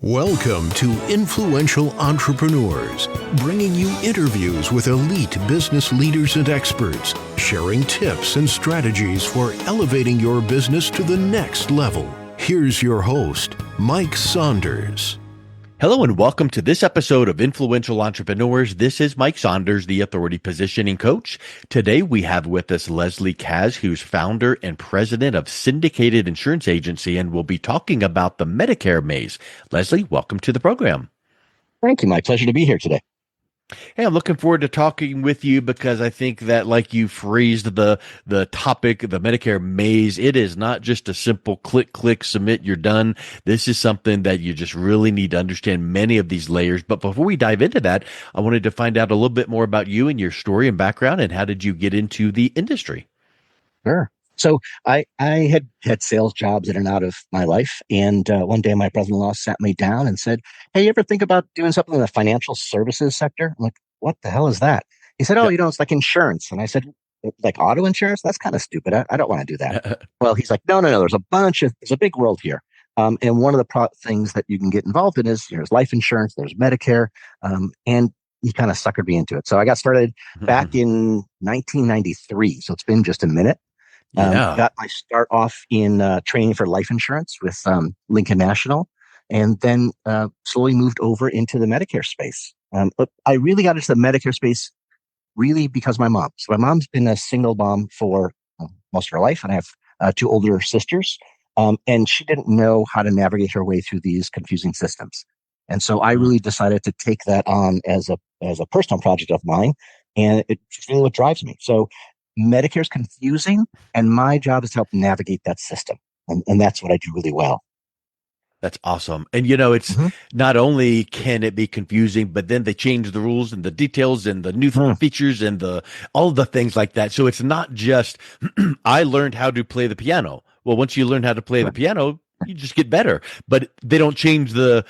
Welcome to Influential Entrepreneurs, bringing you interviews with elite business leaders and experts, sharing tips and strategies for elevating your business to the next level. Here's your host, Mike Saunders. Hello and welcome to this episode of Influential Entrepreneurs. This is Mike Saunders, the Authority Positioning Coach. Today we have with us Leslie Kaz, who's founder and president of Syndicated Insurance Agency, and we'll be talking about the Medicare maze. Leslie, welcome to the program. Thank you. My pleasure to be here today. Hey, I'm looking forward to talking with you because I think that, like you phrased the topic, the Medicare maze, it is not just a simple click, submit, you're done. This is something that you just really need to understand many of these layers. But before we dive into that, I wanted to find out a little bit more about you and your story and background, and how did you get into the industry? Sure. So I had sales jobs in and out of my life. And one day my brother-in-law sat me down and said, "Hey, you ever think about doing something in the financial services sector?" I'm like, "What the hell is that?" He said, "Oh, Yep. It's like insurance." And I said, "Like auto insurance? That's kind of stupid. I don't want to do that." Well, he's like, No. There's a big world here. And one of the things that you can get involved in is there's life insurance, there's Medicare, and he kind of suckered me into it. So I got started back in 1993. So it's been just a minute. Yeah. Got my start off in training for life insurance with Lincoln National, and then slowly moved over into the Medicare space. But I really got into the Medicare space really because of my mom. So my mom's been a single mom for most of her life, and I have two older sisters, and she didn't know how to navigate her way through these confusing systems. And so I really decided to take that on as a personal project of mine, and it's really what drives me. So Medicare is confusing, and my job is to help navigate that system. And that's what I do really well. That's awesome. And it's Mhm. not only can it be confusing, but then they change the rules and the details and the new features and all the things like that. So it's not just I learned how to play the piano. Well, once you learn how to play the piano, you just get better. But they don't change the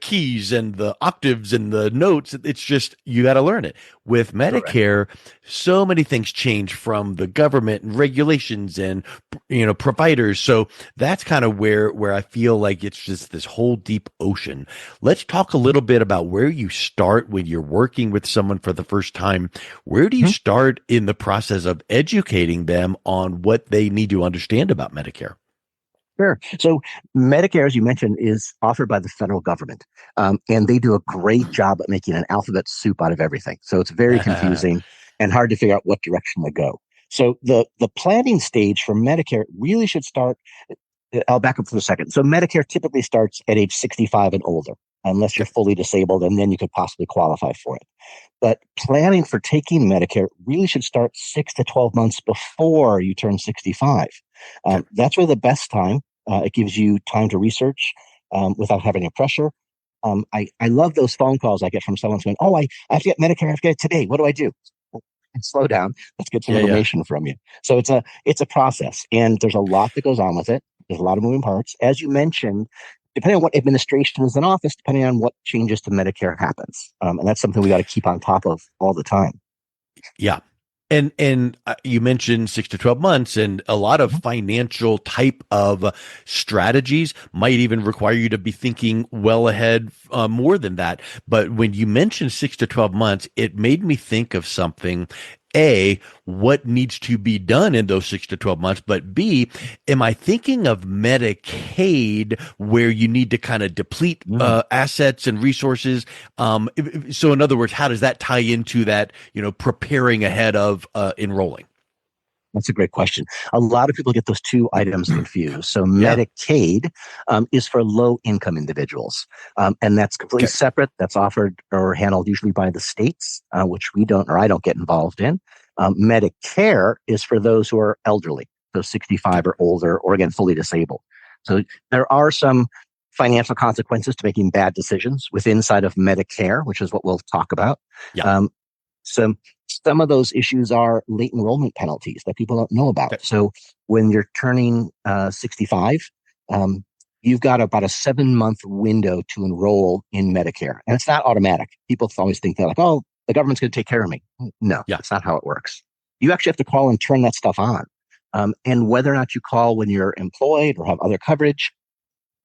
keys and the octaves and the notes. It's just you got to learn it. With Correct. Medicare, so many things change from the government and regulations and providers. So that's kind of where I feel like it's just this whole deep ocean. Let's talk a little bit about where you start when you're working with someone for the first time. Where do you Mhm. start in the process of educating them on what they need to understand about Medicare? Sure. So Medicare, as you mentioned, is offered by the federal government, and they do a great job at making an alphabet soup out of everything. So it's very confusing and hard to figure out what direction to go. So the planning stage for Medicare really should start. I'll back up for a second. So Medicare typically starts at age 65 and older, unless you're fully disabled, and then you could possibly qualify for it. But planning for taking Medicare really should start 6 to 12 months before you turn 65. Okay. That's really the best time. It gives you time to research without having any pressure. I love those phone calls I get from someone saying, "Oh, I have to get Medicare. I have to get it today. What do I do?" Well, slow down. Let's get some Yeah. information from you. So it's a process, and there's a lot that goes on with it. There's a lot of moving parts, as you mentioned. Depending on what administration is in office, depending on what changes to Medicare happens, and that's something we got to keep on top of all the time. Yeah. And you mentioned 6 to 12 months, and a lot of Mhm. financial type of strategies might even require you to be thinking well ahead, more than that. But when you mentioned 6 to 12 months, it made me think of something. A, what needs to be done in those 6 to 12 months, but B, am I thinking of Medicaid where you need to kind of deplete Mm. assets and resources? So in other words, how does that tie into that, preparing ahead of enrolling? That's a great question. A lot of people get those two items confused. So Yeah. Medicaid is for low income individuals, and that's completely Okay. separate. That's offered or handled usually by the states, which we don't or I don't get involved in. Medicare is for those who are elderly, so Okay. 65 or older, or again fully disabled. So there are some financial consequences to making bad decisions within inside of Medicare, which is what we'll talk about. Yeah. Um, some some of those issues are late enrollment penalties that people don't know about. Okay. So when you're turning 65, um, you've got about a 7 month window to enroll in Medicare, and it's not automatic. People always think they're like, "Oh, the government's going to take care of me." No, Yeah. that's not how it works. You actually have to call and turn that stuff on. And whether or not you call when you're employed or have other coverage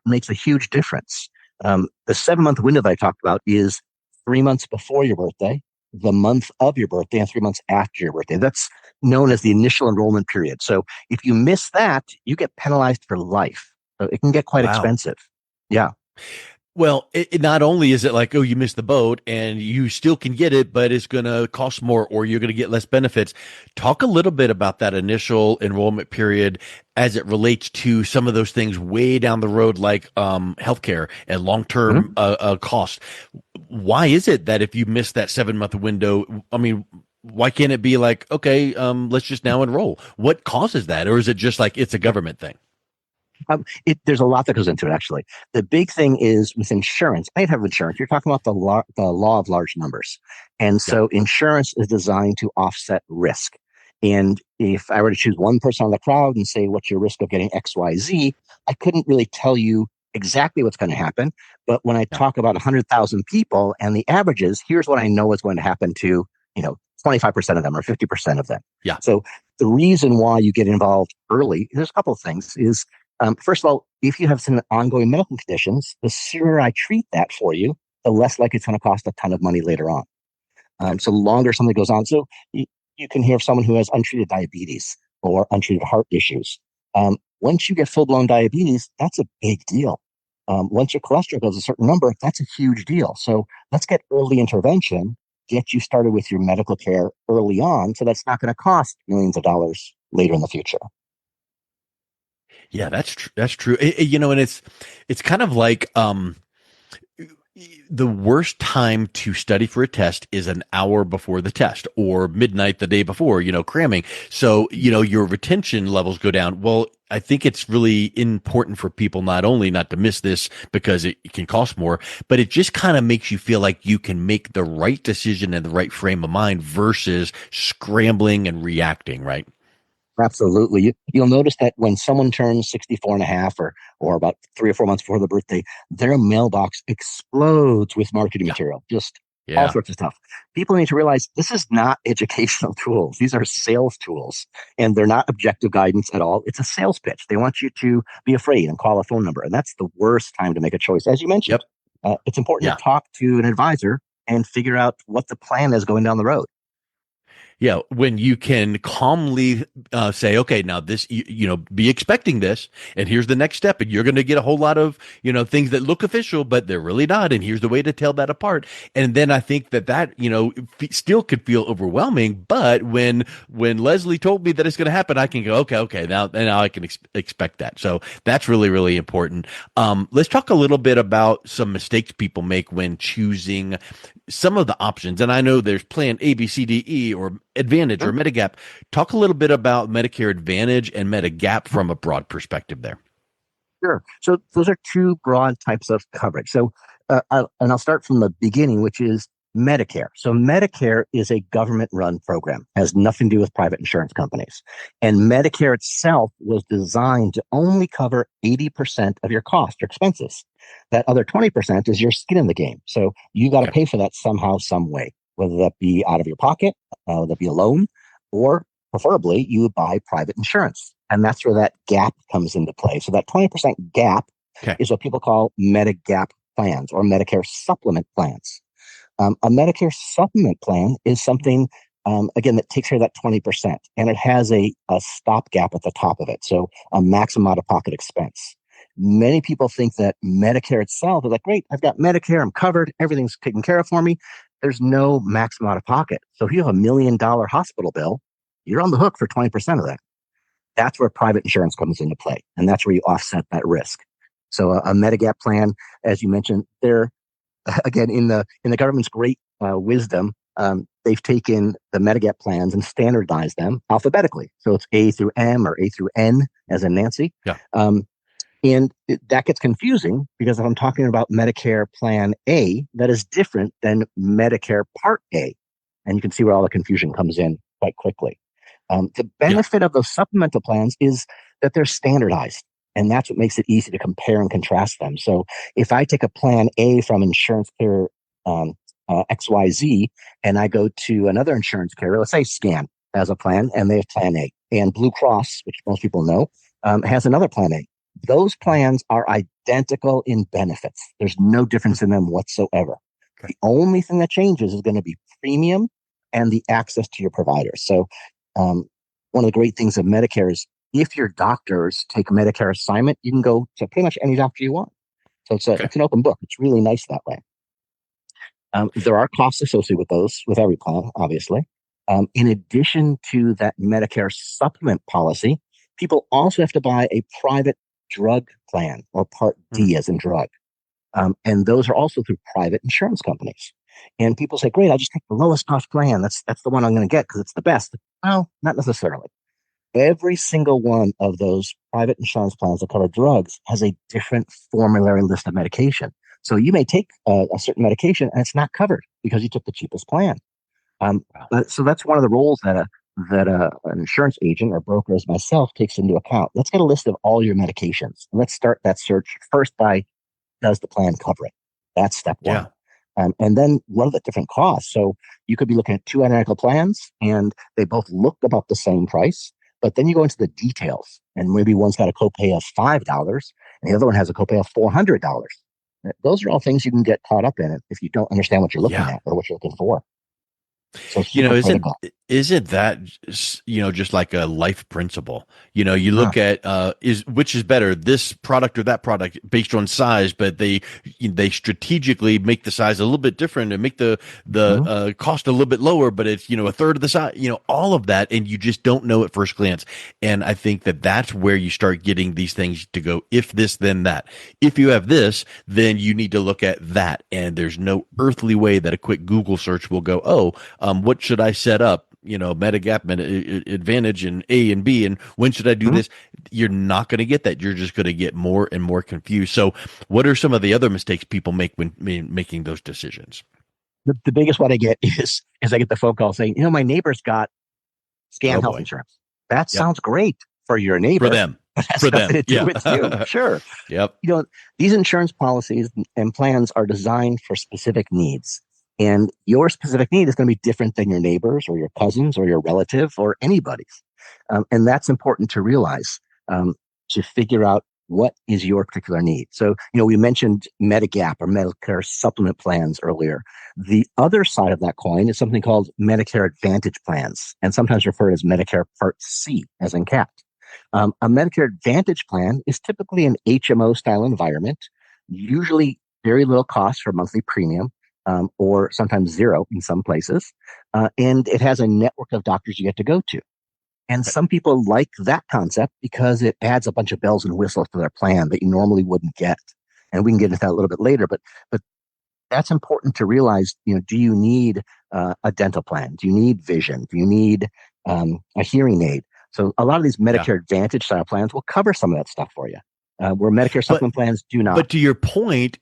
makes a huge difference. The 7 month window that I talked about is 3 months before your birthday, the month of your birthday, and 3 months after your birthday. That's known as the initial enrollment period. So if you miss that, you get penalized for life. So it can get quite Wow. expensive. Yeah. Well, it not only is it like, oh, you missed the boat and you still can get it, but it's going to cost more or you're going to get less benefits. Talk a little bit about that initial enrollment period as it relates to some of those things way down the road, like healthcare and long-term Mhm. cost. Why is it that if you miss that 7 month window, I mean, why can't it be like, okay, let's just now enroll? What causes that? Or is it just like it's a government thing? There's a lot that goes into it, actually. The big thing is with insurance, I have insurance. You're talking about the law of large numbers. And Yeah. so insurance is designed to offset risk. And if I were to choose one person on the crowd and say, what's your risk of getting XYZ? I couldn't really tell you exactly what's going to happen. But when I Yeah. talk about 100,000 people and the averages, here's what I know is going to happen to, 25% of them or 50% of them. Yeah. So the reason why you get involved early, there's a couple of things, is first of all, if you have some ongoing medical conditions, the sooner I treat that for you, the less likely it's going to cost a ton of money later on. Yeah. So the longer something goes on. So you can hear someone who has untreated diabetes or untreated heart issues. Once you get full blown diabetes, that's a big deal. Once your cholesterol goes a certain number, that's a huge deal. So let's get early intervention, get you started with your medical care early on. So that's not going to cost millions of dollars later in the future. Yeah, that's true. And it's kind of like the worst time to study for a test is an hour before the test or midnight the day before, cramming. So, your retention levels go down. Well, I think it's really important for people not only not to miss this because it can cost more, but it just kind of makes you feel like you can make the right decision in the right frame of mind versus scrambling and reacting, right? Absolutely. You'll notice that when someone turns 64 and a half or about 3 or 4 months before their birthday, their mailbox explodes with marketing Yeah. material, just all Yeah. sorts of stuff. People need to realize this is not educational tools. These are sales tools and they're not objective guidance at all. It's a sales pitch. They want you to be afraid and call a phone number. And that's the worst time to make a choice. As you mentioned, Yep. it's important Yeah. to talk to an advisor and figure out what the plan is going down the road. Yeah, when you can calmly say, okay, now this, be expecting this, and here's the next step, and you're going to get a whole lot of, things that look official, but they're really not, and here's the way to tell that apart. And then I think still could feel overwhelming, but when Leslie told me that it's going to happen, I can go, okay, now I can expect that. So that's really, really important. Let's talk a little bit about some mistakes people make when choosing some of the options, and I know there's plan A, B, C, D, E, or Advantage or Medigap. Talk a little bit about Medicare Advantage and Medigap from a broad perspective there. Sure. So those are two broad types of coverage. So, I'll start from the beginning, which is Medicare. So Medicare is a government-run program, has nothing to do with private insurance companies, and Medicare itself was designed to only cover 80% of your cost or expenses. That other 20% is your skin in the game. So you got to Okay. pay for that somehow, some way, whether that be out of your pocket, whether that be a loan, or preferably you buy private insurance. And that's where that gap comes into play. So that 20% gap Okay. is what people call Medigap plans or Medicare supplement plans. A Medicare supplement plan is something, again, that takes care of that 20%. And it has a stopgap at the top of it. So a maximum out of pocket expense. Many people think that Medicare itself is like, great, I've got Medicare, I'm covered, everything's taken care of for me. There's no maximum out of pocket. So if you have $1 million hospital bill, you're on the hook for 20% of that. That's where private insurance comes into play, and that's where you offset that risk. So a Medigap plan, as you mentioned, they're again in the government's great wisdom. They've taken the Medigap plans and standardized them alphabetically. So it's A through M or A through N, as in Nancy. Yeah. That gets confusing because if I'm talking about Medicare Plan A, that is different than Medicare Part A. And you can see where all the confusion comes in quite quickly. The Yeah. benefit of those supplemental plans is that they're standardized. And that's what makes it easy to compare and contrast them. So if I take a plan A from insurance carrier XYZ and I go to another insurance carrier, let's say Scan has a plan and they have plan A, and Blue Cross, which most people know, has another plan A. Those plans are identical in benefits. There's no difference in them whatsoever. Okay. The only thing that changes is going to be premium and the access to your providers. So, one of the great things of Medicare is if your doctors take a Medicare assignment, you can go to pretty much any doctor you want. So Okay. it's an open book. It's really nice that way. There are costs associated with those, with every plan, obviously. In addition to that Medicare supplement policy, people also have to buy a private drug plan or Part Mm. D as in drug. And those are also through private insurance companies. And people say, great, I'll just take the lowest cost plan. That's the one I'm going to get because it's the best. Well, not necessarily. Every single one of those private insurance plans that cover drugs has a different formulary list of medication. So you may take a certain medication and it's not covered because you took the cheapest plan. Wow. So that's one of the roles that an insurance agent or broker as myself takes into account. Let's get a list of all your medications. Let's start that search first by does the plan cover it? That's step Yeah. one. And then what are the different costs? So you could be looking at two identical plans and they both look about the same price, but then you go into the details and maybe one's got a copay of $5 and the other one has a copay of $400. Those are all things you can get caught up in it if you don't understand what you're looking Yeah. at or what you're looking for. So You know, super isn't critical. isn't that just like a life principle? You Ah, look at is which is better, this product or that product based on size, but they strategically make the size a little bit different and make the mhm, cost a little bit lower, but it's a third of the size. All of that, and you just don't know at first glance. And I think that that's where you start getting these things to go. If this, then that. If you have this, then you need to look at that. And there's no earthly way that a quick Google search will go, oh, what should I set up? Medigap, Advantage, and A and B, and when should I do mhm. this? You're not going to get that. You're just going to get more and more confused. So, what are some of the other mistakes people make when making those decisions? The biggest one I get is I get the phone call saying, my neighbor's got Oh scam health boy. insurance. That Yep. sounds great for your For neighbor, them. but has For nothing them. to do Yeah. with you. Sure. Yep. You know, these insurance policies and plans are designed for specific needs. And your specific need is going to be different than your neighbors or your cousins or your relative or anybody's. And that's important to realize to figure out what is your particular need. So, we mentioned Medigap or Medicare supplement plans earlier. The other side of that coin is something called Medicare Advantage plans, and sometimes referred as Medicare Part C, as in cat. A Medicare Advantage plan is typically an HMO style environment, usually very little cost for monthly premium, or sometimes zero in some places. And it has a network of doctors you get to go to. And some people like that concept because it adds a bunch of bells and whistles to their plan that you normally wouldn't get. And we can get into that a little bit later, but that's important to realize. Do you need a dental plan? Do you need vision? Do you need a hearing aid? So a lot of these Yeah. Medicare Advantage style plans will cover some of that stuff for you, where Medicare But supplement plans do not. But to your point,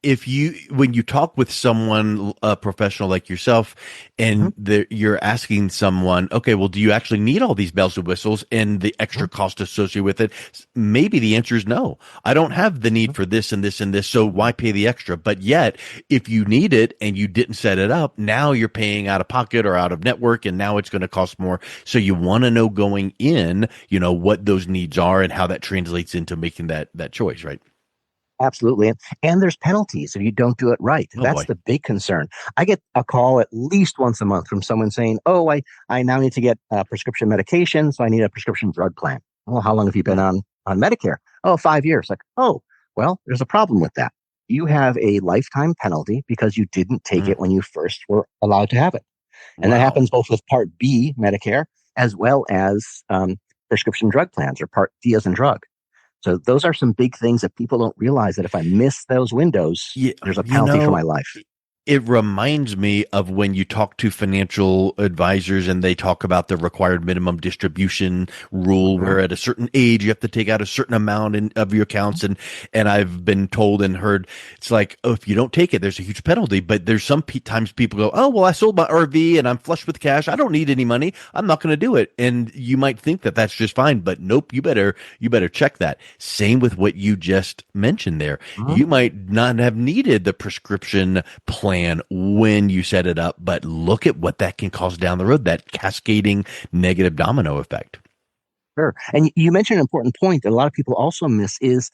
when you talk with someone, a professional like yourself, Mhm, and you're asking someone, okay, well, do you actually need all these bells and whistles and the mhm, extra cost associated with it? Maybe the answer is no. I don't have the need mhm. for this and this and this, so why pay the extra? But yet, if you need it and you didn't set it up, now you're paying out of pocket or out of network, and now it's going to cost more. So you want to know going in, what those needs are and how that translates into making that choice, right? Absolutely. And there's penalties if you don't do it right. Oh That's boy. the big concern. I get a call at least once a month from someone saying, oh, I now need to get prescription medication, so I need a prescription drug plan. Well, how long have you been Hmm. on Medicare? Oh, 5 years. Like, oh, well, there's a problem with that. You have a lifetime penalty because you didn't take Mm. it when you first were allowed to have it. And that Wow. happens both with Part B Medicare as well as prescription drug plans or Part D as in drug. So those are some big things that people don't realize that if I miss those windows, Yeah, there's a penalty for my life. it reminds me of when you talk to financial advisors and they talk about the required minimum distribution rule, Mhm. where at a certain age you have to take out a certain amount of your accounts, and I've been told and heard it's like, oh, if you don't take it, there's a huge penalty. But there's some times people go, oh, well, I sold my RV and I'm flush with cash. I don't need any money. I'm not going to do it. And you might think that that's just fine, but nope. You better check that. Same with what you just mentioned there. Mhm. You might not have needed the prescription plan when you set it up, but look at what that can cause down the road, that cascading negative domino effect. Sure. And you mentioned an important point that a lot of people also miss is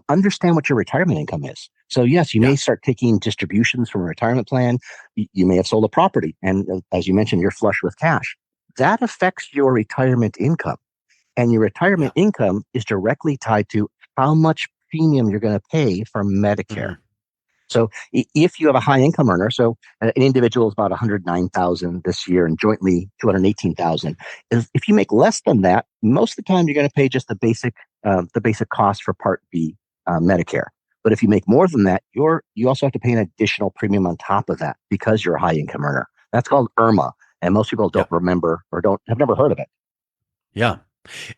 understand what your retirement income is. So, yes, you Yeah. may start taking distributions from a retirement plan. You may have sold a property. And as you mentioned, you're flush with cash. That affects your retirement income. And your Yeah. retirement income is directly tied to how much premium you're going to pay for Medicare. Hmm. So if you have a high income earner, so an individual is about 109,000 this year and jointly 218,000. If you make less than that, most of the time you're going to pay just the basic cost for Part B Medicare. But if you make more than that, you also have to pay an additional premium on top of that because you're a high income earner. That's called IRMA, and most people don't Yep. remember or don't have never heard of it. Yeah.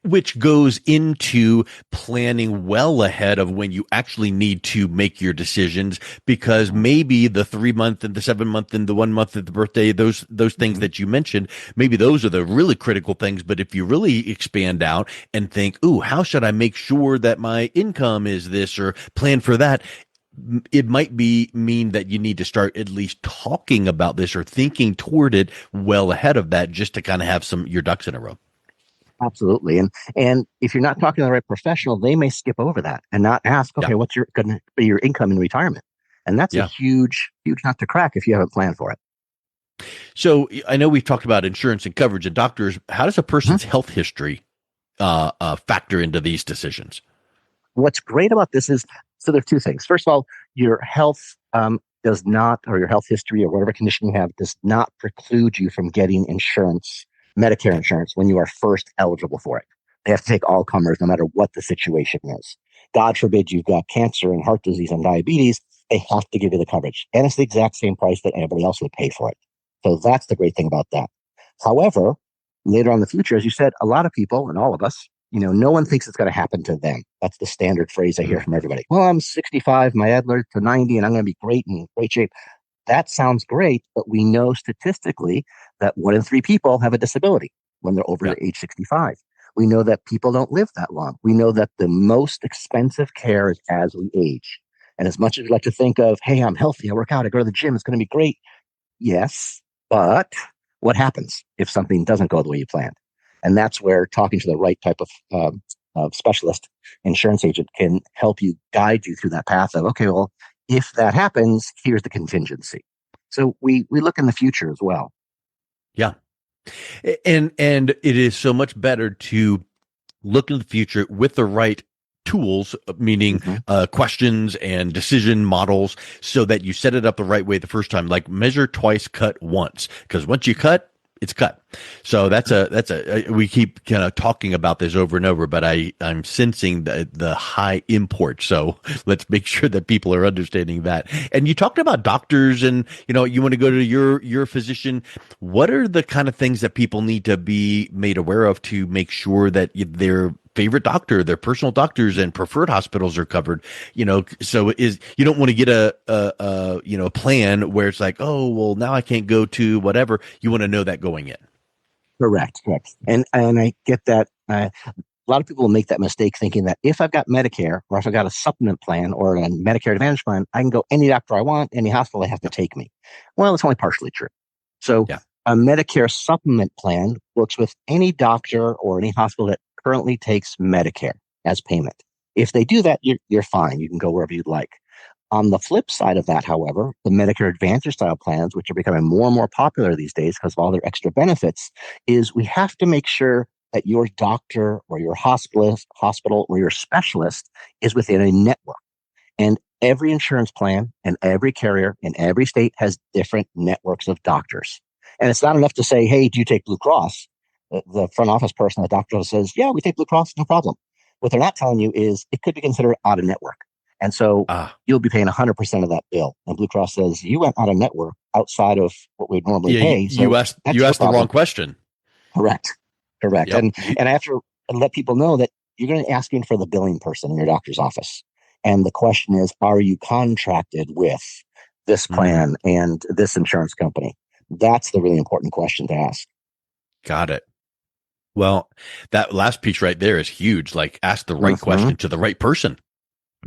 Which goes into planning well ahead of when you actually need to make your decisions, because Mhm. maybe the 3 month and the 7 month and the 1 month of the birthday, those things Mhm. that you mentioned, maybe those are the really critical things. But if you really expand out and think, ooh, how should I make sure that my income is this or plan for that? It might be mean that you need to start at least talking about this or thinking toward it well ahead of that, just to kind of have your ducks in a row. Absolutely. And if you're not talking to the right professional, they may skip over that and not ask, Yeah. okay, what's your going to be your income in retirement? And that's a Yeah. huge, huge nut to crack if you haven't planned for it. So I know we've talked about insurance and coverage and doctors. How does a Mhm. person's health history factor into these decisions? What's great about this is so there are two things. First of all, your health does not, or your health history or whatever condition you have, does not preclude you from getting insurance, Medicare Okay. insurance, when you are first eligible for it. They have to take all comers no matter what the situation is. God forbid you've got cancer and heart disease and diabetes, they have to give you the coverage. And it's the exact same price that everybody else would pay for it. So that's the great thing about that. However, later on in the future, as you said, a lot of people and all of us, no one thinks it's going to happen to them. That's the standard phrase I hear Mm, from everybody. Well, I'm 65, my Adler to 90, and I'm going to be great in great shape. That sounds great, but we know statistically that 1 in 3 people have a disability when they're over yeah. age 65. We know that people don't live that long. We know that the most expensive care is as we age. And as much as we like to think of, hey, I'm healthy, I work out, I go to the gym, it's going to be great. Yes, but what happens if something doesn't go the way you planned? And that's where talking to the right type of specialist, insurance agent, can help you guide you through that path of, okay, well, if that happens, here's the contingency. So we look in the future as well. Yeah. And it is so much better to look in the future with the right tools, meaning Hmm. questions and decision models, so that you set it up the right way the first time. Like measure twice, cut once, because once you cut, it's cut. So we keep kind of talking about this over and over, but I'm sensing the high import. So let's make sure that people are understanding that. And you talked about doctors, and you want to go to your physician. What are the kind of things that people need to be made aware of to make sure that their favorite doctor, their personal doctors and preferred hospitals are covered? So you don't want to get a plan where it's like, oh, well, now I can't go to whatever. You want to know that going in. Correct, correct. And I get that. A lot of people will make that mistake thinking that if I've got Medicare or if I've got a supplement plan or a Medicare Advantage plan, I can go any doctor I want, any hospital they have to Yep. take me. Well, it's only partially true. So Yeah. a Medicare supplement plan works with any doctor or any hospital that currently takes Medicare as payment. If they do that, you're fine. You can go wherever you'd like. On the flip side of that, however, the Medicare Advantage style plans, which are becoming more and more popular these days because of all their extra benefits, is we have to make sure that your doctor or your hospital or your specialist is within a network. And every insurance plan and every carrier in every state has different networks of doctors. And it's not enough to say, hey, do you take Blue Cross? The front office person, the doctor says, yeah, we take Blue Cross, no problem. What they're not telling you is it could be considered out of network. And so Ah, you'll be paying 100% of that bill. And Blue Cross says, you went out of network outside of what we'd normally yeah. You, pay. you So asked that's you your asked the wrong problem. question. Correct. Correct. Yep. And I have to let people know that you're going to ask in for the billing person in your doctor's office. And the question is, are you contracted with this Mm, plan and this insurance company? That's the really important question to ask. got it. Well, that last piece right there is huge. Like, ask the right Hmm. question to the right person.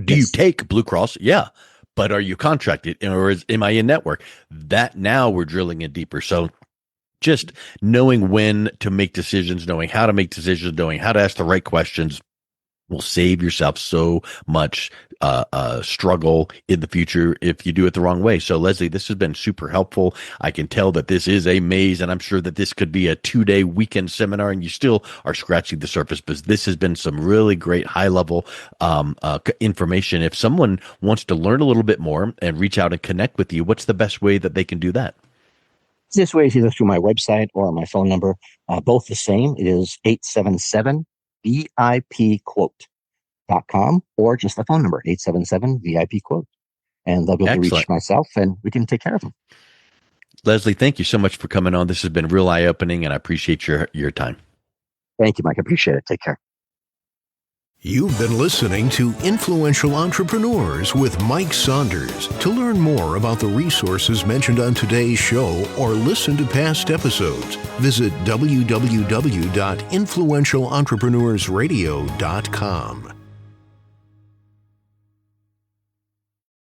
Do you Yes. take Blue Cross? Yeah. But are you contracted, or am I in network? That now we're drilling in deeper. So just knowing when to make decisions, knowing how to make decisions, knowing how to ask the right questions will save yourself so much struggle in the future if you do it the wrong way. So, Leslie, this has been super helpful. I can tell that this is a maze, and I'm sure that this could be a 2-day weekend seminar, and you still are scratching the surface. But this has been some really great high-level information. If someone wants to learn a little bit more and reach out and connect with you, what's the best way that they can do that? This way is either through my website or my phone number, both the same. It is 877 VIP quote.com, or just the phone number 877 VIP quote, and they'll be able to reach myself and we can take care of them. Leslie, thank you so much for coming on. This has been real eye-opening, and I appreciate your time. Thank you, Mike. I appreciate it. Take care. You've been listening to Influential Entrepreneurs with Mike Saunders. To learn more about the resources mentioned on today's show or listen to past episodes, visit www.influentialentrepreneursradio.com.